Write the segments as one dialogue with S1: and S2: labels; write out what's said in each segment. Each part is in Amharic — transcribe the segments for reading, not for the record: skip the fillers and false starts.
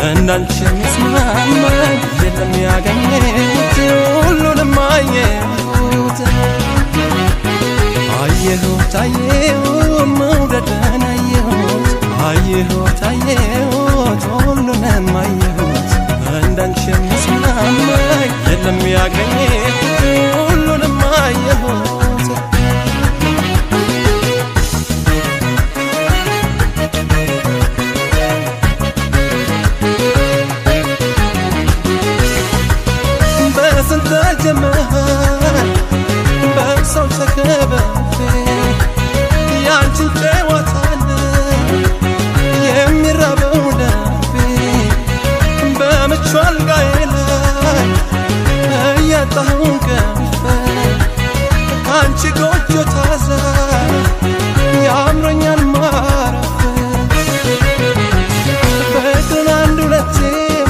S1: እንዳንቺ የሚስማማኝ የለም ያገኘሁት ሁሉንም አየሁት አየሁት አየሁት መውደድን አየሁት አየሁት ሁሉንም አየሁት እንዳንቺ የሚስማማኝ የለም ያገኘሁት ሁሉንም አየሁት ተጀመሃል በሰው ተከበፌ ያንቺን ጨዋታን የሚራበው ልቤ በምቹ አልጋዬ ላይ እያጣሁ እንቅልፍ ከአንቺ ጎጆ ታዛ ያምሮኛል ማረፍ በቀን አንድ ሁለቴ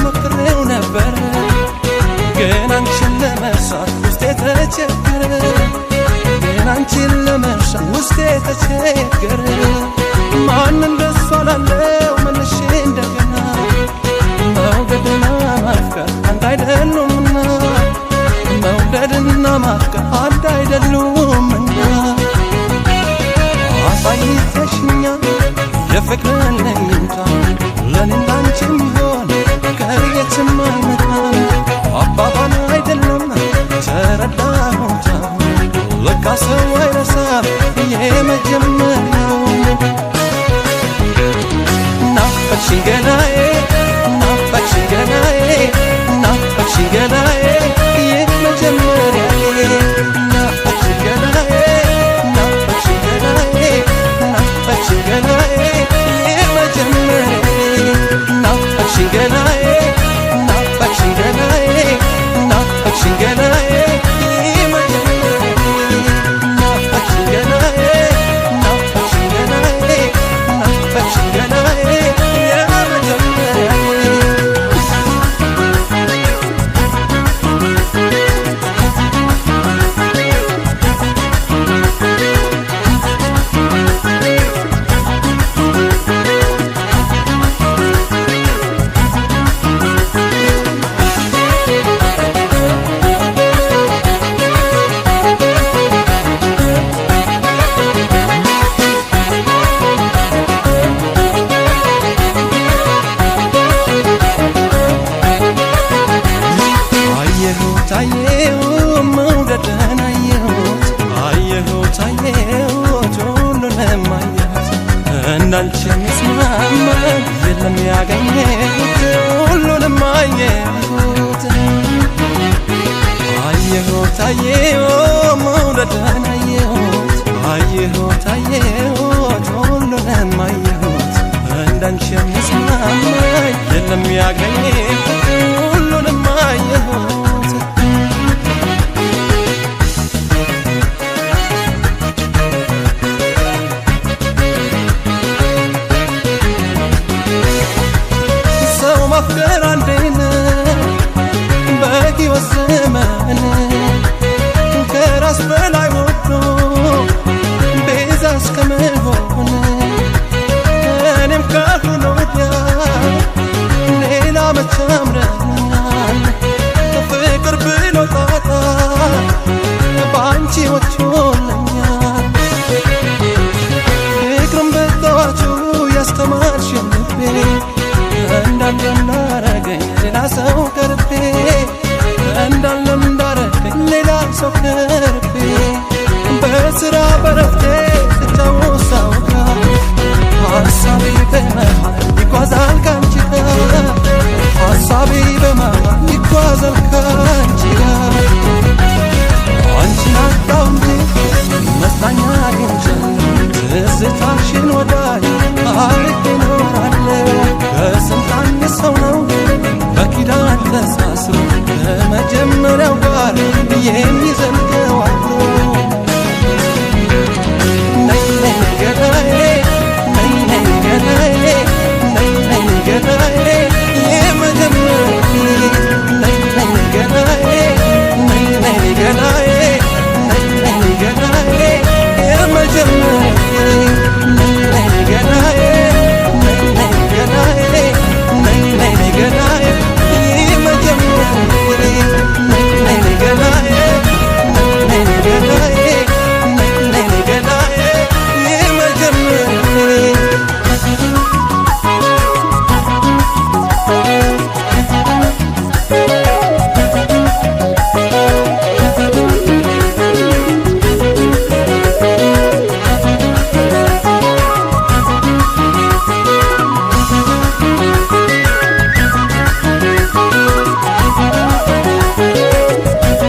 S1: ሞክሬው ነበር ግን አንቺን ለመርሳት ውስጤ ተቸገረ ግን አንቺን ለመርሳት ውስጤ ተቸገረ ማን እንደሷ ላለው መልሼ እንደገና መውደድና ማፍቀር አንድ አይደሉምና መውደድና ማፍቀር አንድ አይደሉምና አሳይተሽኛል የፍቅርን ለኝታ ለኔና አንቺም ቢሆን ከየትም አይመጣም አባባል አይደለም ተረዳሁት ለካ ሰው አይረሳም የመጀመሪያው ናፈቅሽኝ ገናዬ ናፈቅሽኝ ገናዬ ናፈቅሽኝ ገናዬ የመጀመሪያዬ ናፈቅሽኝ ገናዬ ናፈቅሽኝ ገናዬ ናፈቅሽኝ ገናዬ የመጀመሪያዬ ናፈቅሽኝ ገናዬ ናፈቅሽኝ ገናዬ ናፈቅሽኝ ገናዬ ናፈቅሽኝ ገናዬ ናፈቅሽኝ ገናዬ ናፈቅሽኝ ገናዬ የመጀመሪያዬ አየሁት መውደድን አየሁት አየሁት ሁሉንም አየሁት እንዳንቺ የሚስማማኝ የለም ያገኘሁት ሁሉንም አየሁት አየሁት አየሁት መውደድን አየሁት አየሁት ሁሉንም አየሁት እንዳንቺ የሚስማማኝ የለም ያገኘሁት ሁሉንም አየሁት ማፍቀር አንዴ ነው በሕይወት ዘመን ከራስ በላይ ወዶ ቤዛ እስከመሆን እኔም ካሁን ወዲያ ሌላ መች ያምረኛል ፍቅር ብሎ ጣጣ በአንቺ ወጥቶልኛል ፍቅርን በጠዋቱ ያስተማርሽን ልቤ እንዳንዳረገኝ ሌላ ሰው